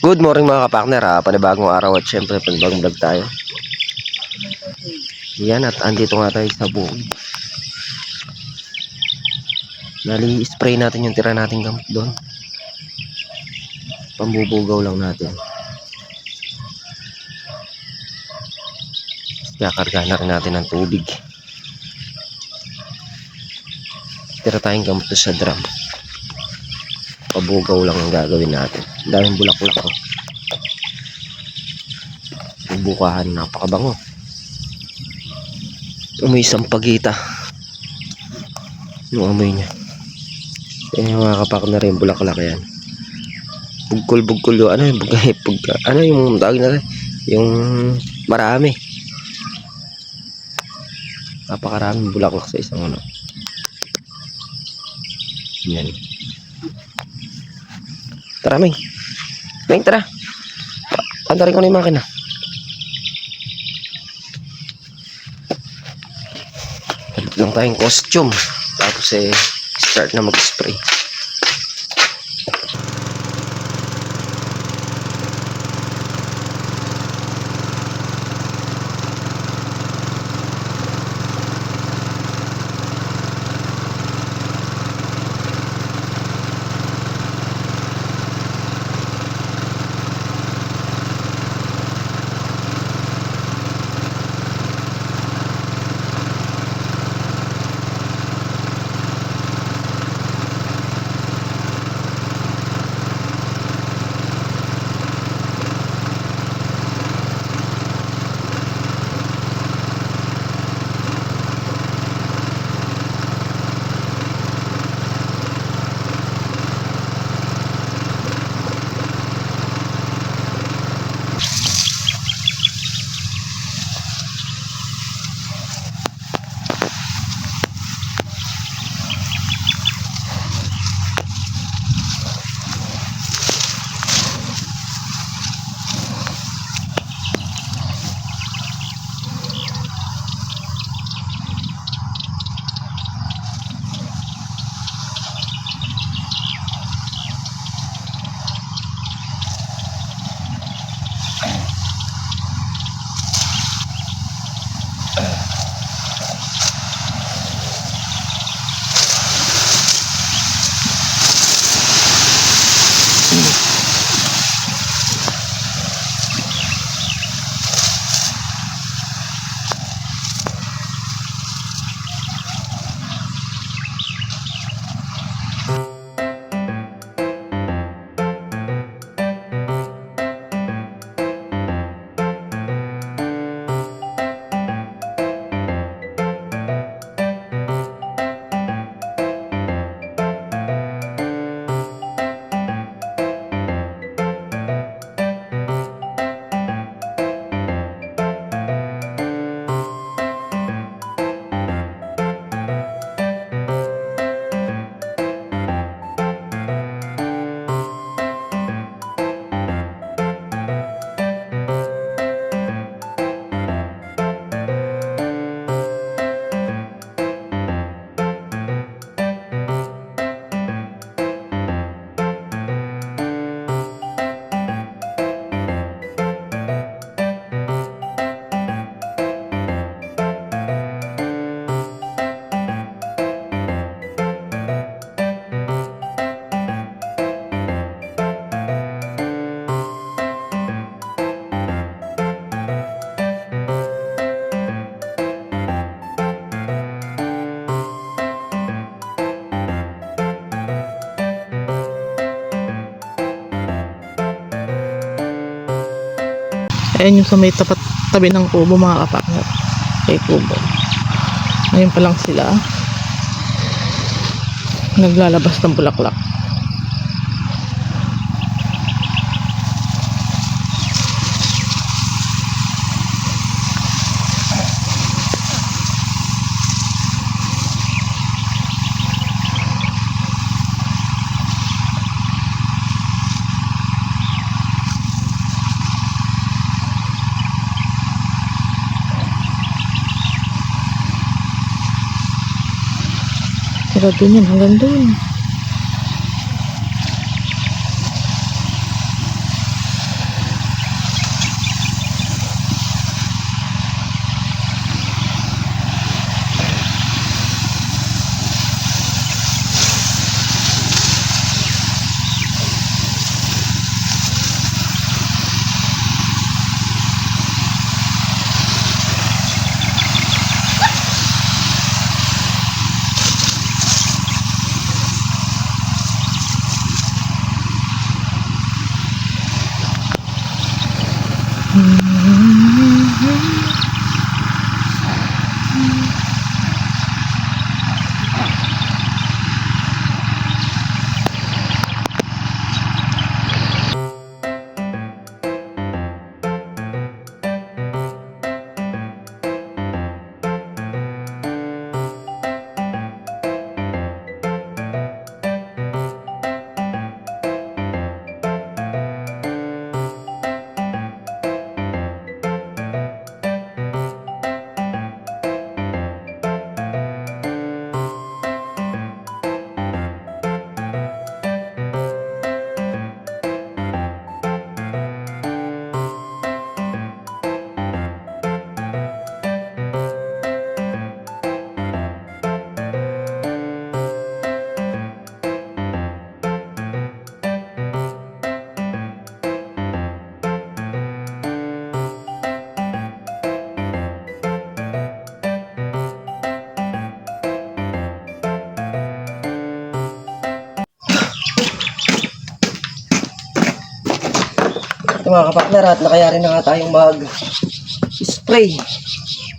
Good morning mga kapartner, panibagong araw at syempre panibagong vlog tayo. Yan, at andito nga tayo sa bukid. Nali-spray natin yung tira nating gamot doon. Pambubugaw lang natin. Kakarga na rin natin ng tubig. Tira tayong gamot doon sa drum. Pabugaw lang ang gagawin natin. Daming bulaklak ko. Bukahan, napakabango. Umoy sampagita yung amoy niya. Mga kapartner, yung bulaklak yan. Bugkol yung ano yung ano yung tawag natin, yung marami. Napakaraming bulaklak sa isang ano. Yan. Tara, May. Tara. Antarin ko na yung makina. Palit lang tayong costume. Tapos start na mag-spray. Ayan yung sa may tabi ng kubo mga kapartner. Kay kubo. Ngayon pa lang sila naglalabas ng bulaklak. Sarado yun, hanggang doon. Ito mga kapakner, at nakayari na nga tayong mag-spray.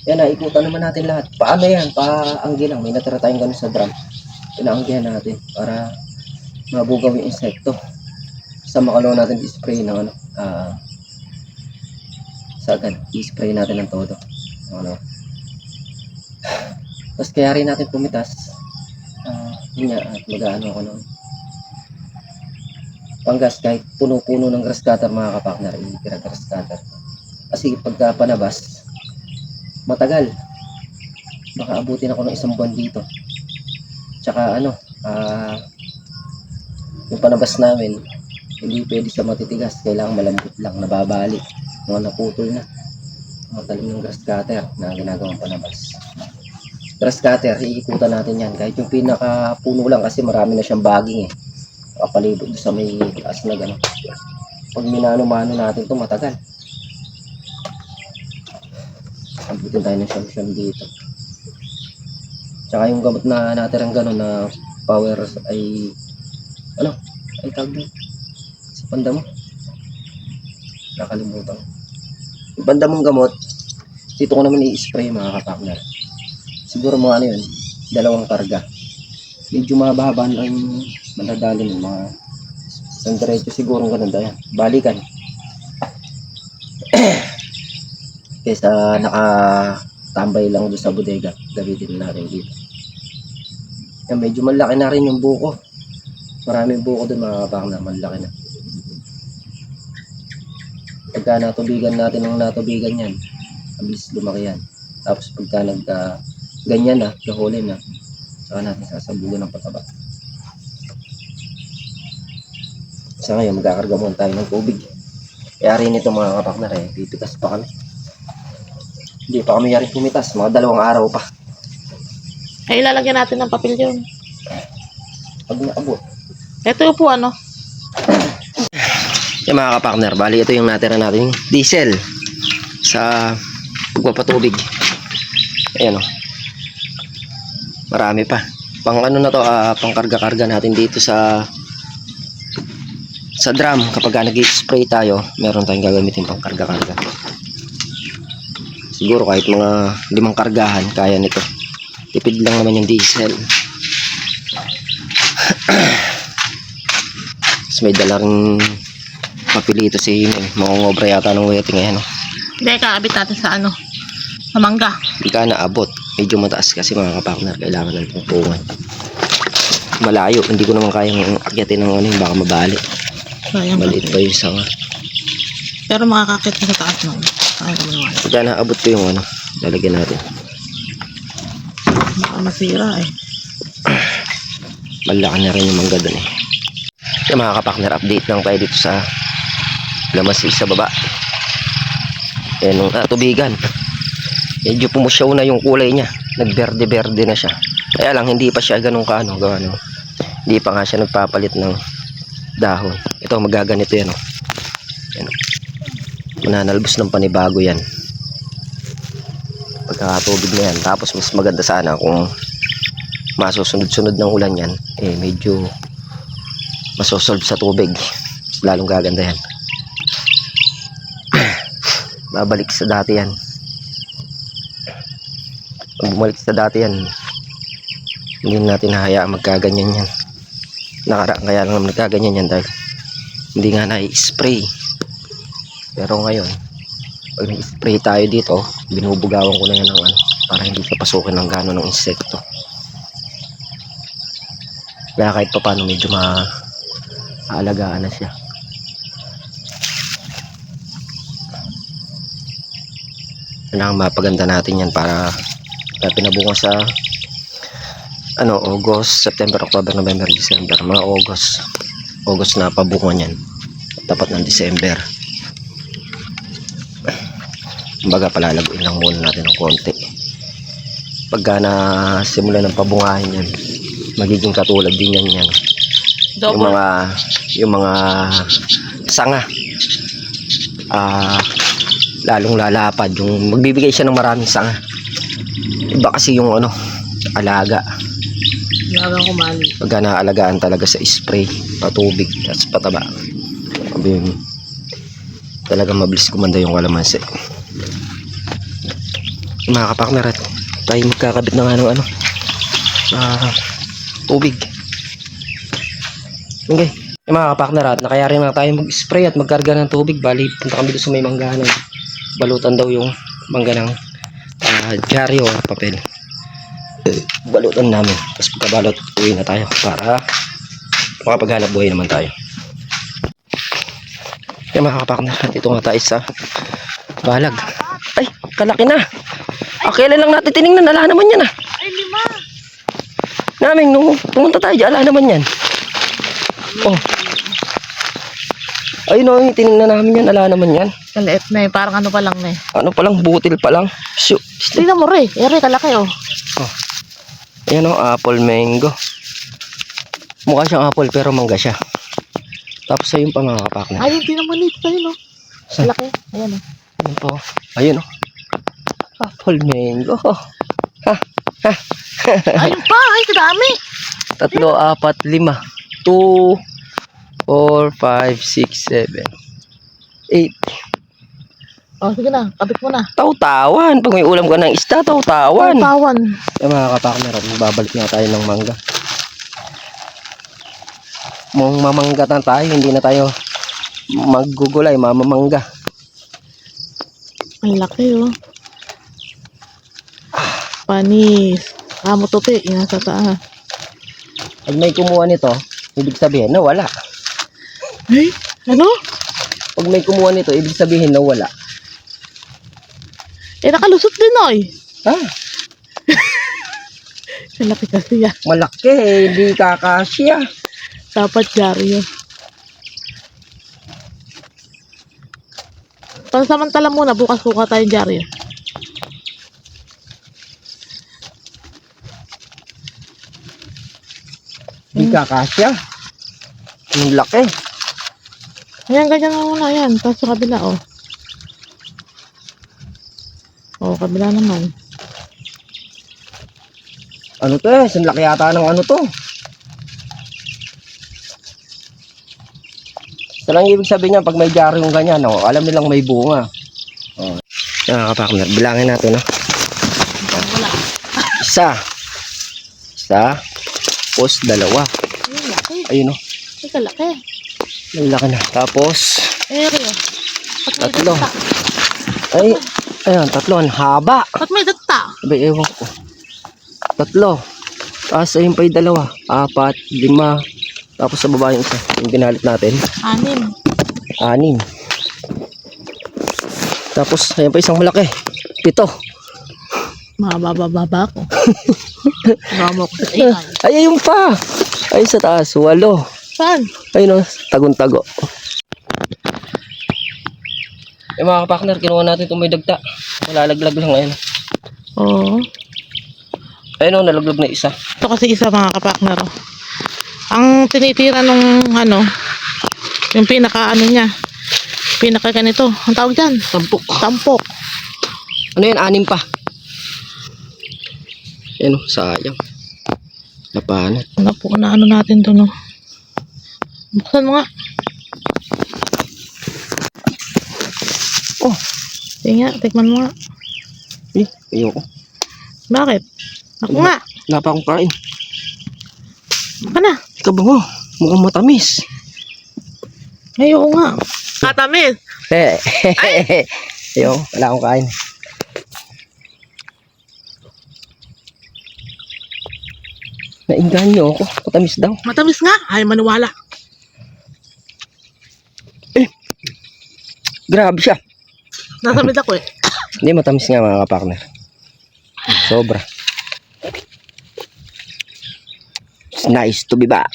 Yan, naikutan naman natin lahat. Paano yan? Paanggi lang. May natira tayong ganun sa drum. Pinaanggihan natin para mabugaw yung insekto. Sa makalaw natin i-spray ng ano, sagad. I-spray natin ng todo. Ano. Tapos kaya rin natin pumitas. Yun nga, at mag-ano ako nun. Panggas, kahit puno-puno ng grass cutter mga kapakner, itira grass cutter. Kasi pagka panabas, matagal. Baka abutin ako ng 1 buwan dito. Tsaka ano, yung panabas namin, hindi pwede siya matitigas. Kailangan malambot lang, nababalik. Mga naputol na. Matalim ng grass cutter na ginagawang panabas. Grass cutter, iikutan natin yan. Kahit yung pinaka-puno lang kasi marami na siyang baging eh. Kapalibot sa may taas na gano'n. Pag minano-mano natin ito, matagal. Amputin tayo ng siyam-siyam dito. Tsaka yung gamot na natirang gano'n na power ay ano? Ay tawag din. Sa panda mo. Nakalimutan. Yung panda mong gamot, dito ko naman i-spray mga kapakner. Siguro mga ano yun, 2 karga. Medyo mababa ang madadali ng mga sandiretso siguro ganun tayo. Balikan. Kaysa nakatambay lang doon sa bodega, gamitin natin dito. Yan, medyo malaki na rin yung buko. Maraming buko doon mga kapakner, malaki na. Pagka natubigan natin ng natubigan yan, mabilis lumaki yan. Tapos pagka ganyan na, nahuli na, saka natin sasabugan ng pataba. Sa ngayon, magkakarga muna tayo ng tubig. Kaya rin ito mga kapakner eh, pipitas pa kami. Hindi pa kami yaring pumitas, mga 2 araw pa. Ay, ilalagyan natin ng papel yun. Pag naabot. Ito po ano. Yung mga kapakner, bali ito yung natira natin diesel sa pagpapatubig. Ayan o. Marami pa. Pang ano na to, pang karga-karga natin dito sa drum. Kapag nag-spray tayo, meron tayong gagamitin pang karga-karga. Siguro kahit mga 5 kargahan, kaya nito. Tipid lang naman yung diesel. Tapos may dala rin papilito si mangongobra yata ng wetting ngayon. Hindi, kaabit natin sa ano. Sa mangga. Hindi ka naabot. Medyo mataas kasi mga kapakner. Kailangan ng tungtungan. Malayo. Hindi ko naman kayang akyatin ng ano yung baka mabali. Sayang. Maliit pa yung sanga. Pero makakakit na sa taas nun. Ay, naman. Pagka naabot ko yung ano, lalagyan natin. Baka masira eh. Malaki na rin yung mangga dun eh. Yung mga kapakner, update lang tayo dito sa Lamasig sa baba. Yan yung tubigan. Medyo pumusyaw na yung kulay niya. Nagberde-berde na siya. Kaya lang hindi pa siya ganun kaano. Hindi pa nga siya nagpapalit ng dahon. Ito magaganito yan. Oh. Yan. Mananalbos ng panibago yan. Pagkakatubig na yan. Tapos mas maganda sana kung masusunod-sunod ng ulan yan. Eh medyo masosolve sa tubig. Lalong gaganda yan. babalik sa dati yan. Pag bumalik sa dati yan, hindi natin hahayaan magkaganyan yan. Nakaraan kaya lang nagkaganyan yan dahil hindi nga na-spray. Pero ngayon, pag nag-spray tayo dito, binubugawan ko na yan ng ano, para hindi siya pasukin ng gano'n ng insekto. Kaya kahit pa paano medyo maalagaan na siya. Kailangan mapaganda natin yan para pinabunga sa August, September, October, November, December. Mga August na pabunga niyan. Tapat ng December. Kumbaga palalaguin lang muna natin ng konti. Pagka na simula ng pabungahin yan, magiging katulad din yan. Yung mga sanga. Lalong lalapad. Yung magbibigay siya ng maraming sanga. Iba kasi yung alaga. Lagang kumali. Pagka naalagaan talaga sa spray, patubig, at pataba. Talaga mabilis kumanda yung kalamansi. Mga kapakner, at tayo magkakabit ng tubig. Okay. Mga kapakner, at nakayari na tayo mag-spray at magkarga ng tubig. Bali, punta kami doon sa may manggahan. Balutan daw yung mangga ng dyaryo o papel. Balutan namin. Tapos pagkabalot, uwi na tayo para makapaghanap buhay naman tayo. Kaya mga kapakner, dito nga tayo sa balag. Ay, kalaki na. Kailan lang natin tinignan, ala naman yan Ay, 5. Naming, nung pumunta tayo dyan, ala naman yan. Oh. Ayun tinignan namin yan, ala naman yan. Kaliit na eh, parang ano pa lang na eh. Ano pa lang, butil pa lang. Shoot. Tingnan mo rin, kalaki oh. Ayan apple mango. Mukha siyang apple pero mangga siya. Tapos ayun pa mga kapakner. Ayun, tingnan mo nito tayo no. Kalaki, ayan oh. Ayun po. Ayun apple mango. Ayun pa, ay kadami. 3, 4, 5. 2, 4, 5, 6, 7, 8. Oh, sige na, kabit mo na. Tawtawan. Pag may ulam ka ng isda, tawtawan. Tawan. Yung mga kapakner, babalik na tayo ng mangga. Mamangga na tayo, hindi na tayo maggugulay, mamamangga. Ang laki oh. Panis. Kamo tupi, yan sa taas. Pag may kumuha nito, ibig sabihin na wala. Ay, ano? Pag may kumuha nito, ibig sabihin na wala. Eh, nakalusot din oy. Ang laki kasi yan. Malaki, hindi kakasya. Dapat dyaryo. Pansamantala muna, bukas kuha tayong dyaryo. Hindi kakasya. Ang laki. Ayan, ganyan na muna yan. Tapos sa kabila, oh. Oh, kabila naman. Ano to eh? Ang laki yata ng ano to. Ito lang ibig sabihin niya pag may dyaryo yung ganyan, alam nilang may bunga. Kapakner, bilangin natin, Wala. Isa. Tapos 2. Ayun, laki. Ayun Ay, kalaki. Ang laki na. Tapos Eh, Rio. 3. Ay, ayun, 3. Ang haba. Ba't may data? Sabi, ewan ko. 3. Tapos ayun pa yung 2. 4, 5. Tapos sa baba yung isa. Yung ginalit natin. 6. 6. Tapos ayun pa isang malaki. 7. Mababa ko. Gamo ko sa AI. Ay, ayun pa. Ayun sa taas. 8. Saan? Ayun tagong-tago. Mga kapakner, kinuha natin itong may dagta. Malalaglag lang ngayon. Oo. Ayun nalaglag na isa. Ito kasi isa mga kapakner. Oh. Ang tinitira nung yung pinaka niya. Pinaka ganito. Ang tawag dyan? Tampok. Ano yan? 6 pa. Ayun sayang. Napanat. Ano natin to no? Buksan mo nga. Oh, Sige nga, tikman mo nga. Ayoko. Bakit? Ako nga. Wala pa akong kain. Baka na. Ikaw ba mo? Mukhang matamis. Ayoko nga. Katamis. Ayoko, wala akong kain. Nainggan niyo ako. Matamis daw. Matamis nga. Ay, maniwala. Grabe siya. Nasamid ako eh. Hindi, matamis nga mga kapartner. Sobra. It's nice to be back.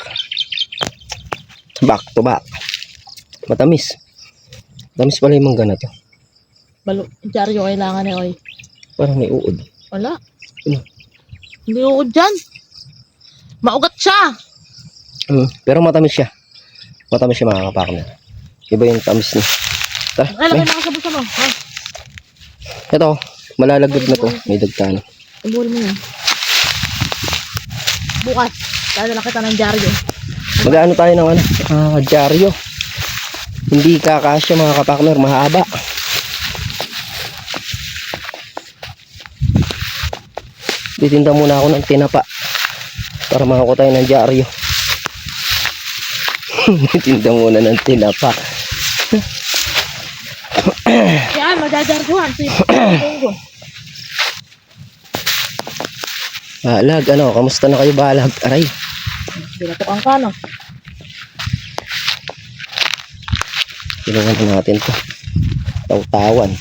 Back to back. Matamis. Matamis pala yung mangga na to. Balo, dyaryo kailangan eh, oy. Parang may uod. Wala. Ano? Hindi uod dyan. Maugat siya. Pero matamis siya. Matamis siya mga kapartner. Iba yung tamis niya. Tara, Ay, lagay mga sabusa mo. Ha? ito, malalagod na to. May dagtan. Ibuhol mo yun. Bukas. Dadala kita ng dyaryo. Mag-ano tayo ng dyaryo. Hindi kakasya mga kapartner. Mahaba. Titinda muna ako ng tinapa para makakuha tayo ng dyaryo. Titinda muna ng tinapa. Yan, magdadyaryohan. Balag, kamusta na kayo balag? Aray. Binatok ang kano. Tulungan natin to. Tawtawan.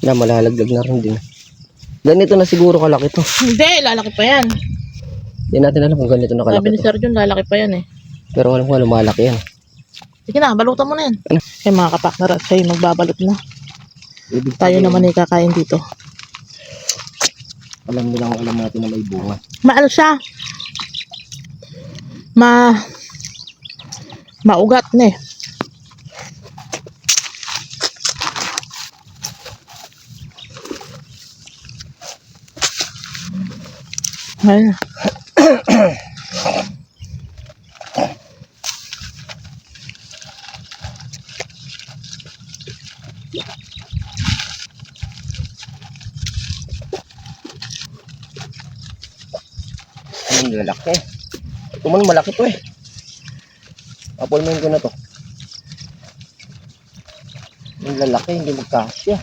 Na, malalaglag na rin din. Ganito na siguro kalaki to. Hindi, lalaki pa yan. Hindi natin alam kung ganito na Sabi kalaki ni to. Sir John, lalaki pa yan eh. Pero alam ko lumalaki yan. Sige na, balutan mo na yan. Kaya mga kapakner at kayo magbabalot na. Ibig Tayo sabihin, naman ay kakain dito. alam natin na may bunga. Maal siya. Maugat na eh. Ayun. Ang lalaki. Ito man malaki to eh. Apolmain ko na to. Ang lalaki, hindi magkasya.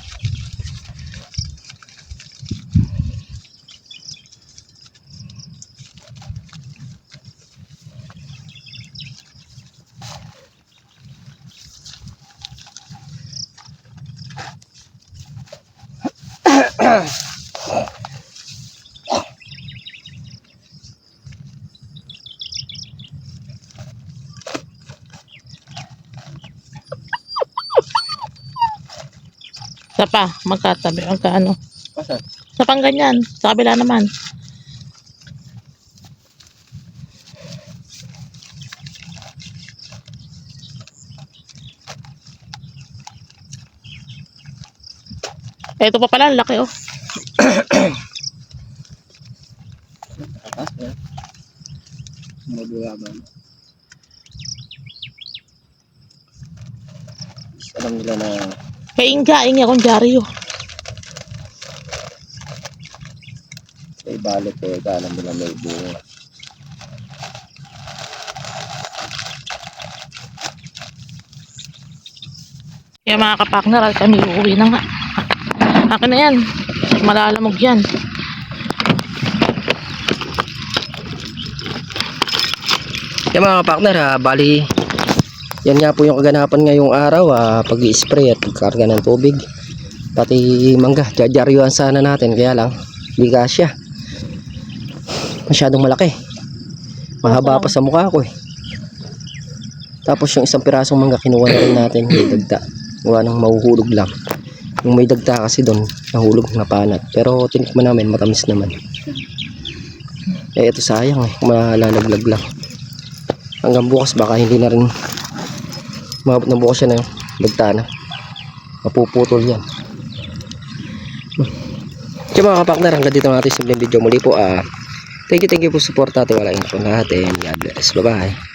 Sa pa, magkatabi, magkaano. Asa? Sa pang ganyan, sa kabila naman. Ito pa pala, laki oh. Magulaban. Alam nila na Kainga akong dyaryo. may balot eh. Alam nila may bunga. Kaya mga kapakner, at kami uuwi na nga. Akin na yan. Malalamog yan. Kaya mga partner, bali yan nga po yung kaganapan ngayong araw, pag-i-spray at pagkarga ng tubig. Pati mangga, jajaryuan sana natin, kaya lang hindi kasya. Masyadong malaki. Mahaba pa sa mukha ko eh. Tapos yung isang pirasong mangga kinuha na rin natin, may dagta. Gawa ng mahuhulog lang. Yung may dagta kasi doon, nahulog na panat. Pero tinikman namin, matamis naman. Ito sayang eh, malalaglag lang. Hanggang bukas baka hindi na rin mabot na bukas yan ng dagta na. Mapuputol yan. Kaya mga kapakner, hanggang dito natin simpleng video muli po. Thank you po support natin. Wala po natin. God bless. Bye bye.